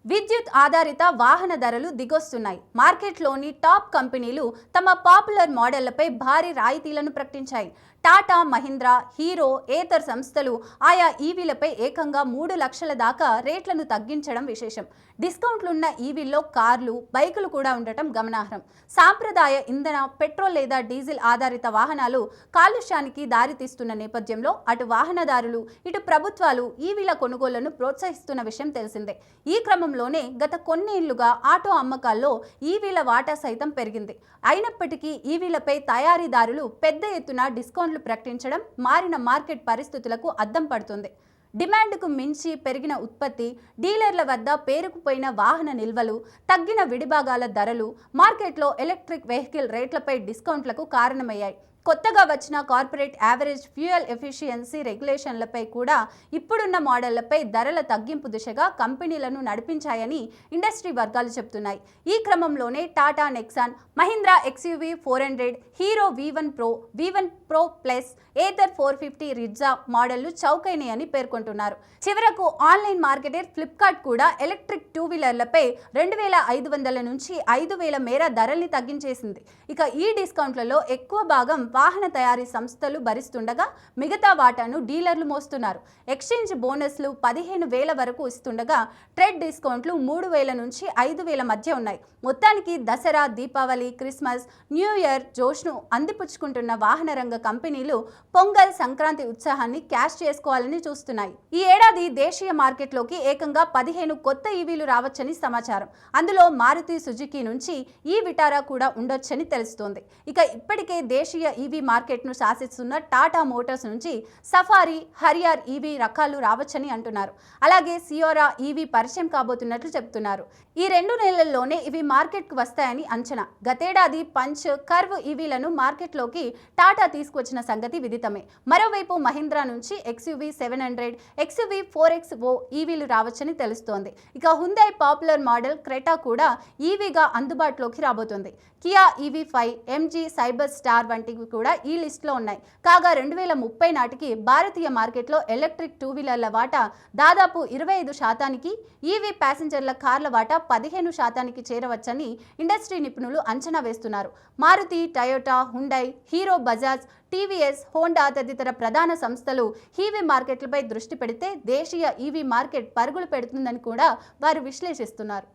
విద్యుత్ ఆధారిత వాహన ధరలు దిగొస్తున్నాయి. మార్కెట్లోని టాప్ కంపెనీలు తమ పాపులర్ మోడళ్లపై భారీ రాయితీలను ప్రకటించాయి. టాటా, మహీంద్రా, హీరో, ఏతర్ సంస్థలు ఆయా ఈవీలపై ఏకంగా 3 లక్షల దాకా రేట్లను తగ్గించడం విశేషం. డిస్కౌంట్లున్న ఈవీల్లో కార్లు, బైకులు కూడా ఉండటం గమనార్హం. సాంప్రదాయ ఇంధన, పెట్రోల్ లేదా డీజిల్ ఆధారిత వాహనాలు కాలుష్యానికి దారితీస్తున్న నేపథ్యంలో అటు వాహనదారులు, ఇటు ప్రభుత్వాలు ఈవీల కొనుగోళ్లను ప్రోత్సహిస్తున్న విషయం తెలిసిందే. ఈ క్రమంలోనే గత కొన్నేళ్లుగా ఆటో అమ్మకాల్లో ఈవీల వాటా సైతం పెరిగింది. అయినప్పటికీ ఈవీలపై తయారీదారులు పెద్ద ఎత్తున డిస్కౌంట్లు ప్రకటించడం మారిన మార్కెట్ పరిస్థితులకు అద్దం పడుతుంది. డిమాండ్కు మించి పెరిగిన ఉత్పత్తి, డీలర్ల వద్ద పేరుకుపోయిన వాహన నిల్వలు, తగ్గిన విడిభాగాల ధరలు మార్కెట్లో ఎలక్ట్రిక్ వెహికల్ రేట్లపై డిస్కౌంట్లకు కారణమయ్యాయి. కొత్తగా వచ్చిన కార్పొరేట్ యావరేజ్ ఫ్యూయల్ ఎఫిషియన్సీ రెగ్యులేషన్లపై కూడా ఇప్పుడున్న మోడళ్లపై ధరల తగ్గింపు దిశగా కంపెనీలను నడిపించాయని ఇండస్ట్రీ వర్గాలు చెబుతున్నాయి. ఈ క్రమంలోనే Tata Nexon, Mahindra XUV 400, hero V1 Pro plus, Ather 450 రిడ్జా మోడళ్లు చౌకైనయని పేర్కొంటున్నారు. చివరకు ఆన్లైన్ మార్కెటర్ ఫ్లిప్కార్ట్ కూడా ఎలక్ట్రిక్ 2 వీలర్లపై 2500 నుంచి 5000 మేర ధరల్ని తగ్గించేసింది. ఇక ఈ డిస్కౌంట్లలో ఎక్కువ భాగం వాహన తయారీ సంస్థలు భరిస్తుండగా మిగతా వాటాను డీలర్లు మోస్తున్నారు. ఎక్స్చేంజ్ బోనస్లు 15,000 వరకు ఇస్తుండగా ట్రేడ్ డిస్కౌంట్లు 3,000 నుంచి 5,000 మధ్య ఉన్నాయి. మొత్తానికి Dasara, Deepavali, Christmas, new year జోష్ను అందిపుచ్చుకుంటున్న వాహన రంగ కంపెనీలు పొంగల్, సంక్రాంతి ఉత్సాహాన్ని క్యాష్ చేసుకోవాలని చూస్తున్నాయి. ఈ ఏడాది దేశీయ మార్కెట్లోకి ఏకంగా 15 కొత్త ఈవీలు రావచ్చని సమాచారం. అందులో మారుతి సుజుకి నుంచి ఈ విటారా కూడా ఉండొచ్చని తెలుస్తోంది. ఇక ఇప్పటికే దేశీయ ఈవీ మార్కెట్ను శాసిస్తున్న టాటా మోటార్స్ నుంచి సఫారీ, హరియార్ ఈవీ రకాలు రావచ్చని అంటున్నారు. అలాగే సియోరా ఈవీ పరిచయం కాబోతున్నట్లు చెబుతున్నారు. ఈ 2 నెలల్లోనే ఇవి మార్కెట్కు వస్తాయని అంచనా. గతేడాది పంచ్, కర్వ్ ఈవీలను మార్కెట్లోకి టాటా తీసుకొచ్చిన సంగతి విదితమే. మరోవైపు మహీంద్రా నుంచి XUV 700, XUV 4XO ఈవీలు రావచ్చని తెలుస్తోంది. ఇక హుండై పాపులర్ మోడల్ క్రెటా కూడా ఈవీగా అందుబాటులోకి రాబోతోంది. Kia EV5, MG cyber star వంటివి కూడా ఈ లిస్టులో ఉన్నాయి. కాగా 2030 నాటికి భారతీయ మార్కెట్లో ఎలక్ట్రిక్ 2 వీలర్ల వాటా దాదాపు 25%, ఈవీ ప్యాసింజర్ల కార్ల వాటా 15% చేరవచ్చని ఇండస్ట్రీ నిపుణులు అంచనా వేస్తున్నారు. Maruti, Toyota, Hyundai, Hero, Bajaj, TVS, Honda తదితర ప్రధాన సంస్థలు ఈవీ మార్కెట్లపై దృష్టి పెడితే దేశీయ ఈవీ మార్కెట్ పరుగులు పెడుతుందని కూడా వారు విశ్లేషిస్తున్నారు.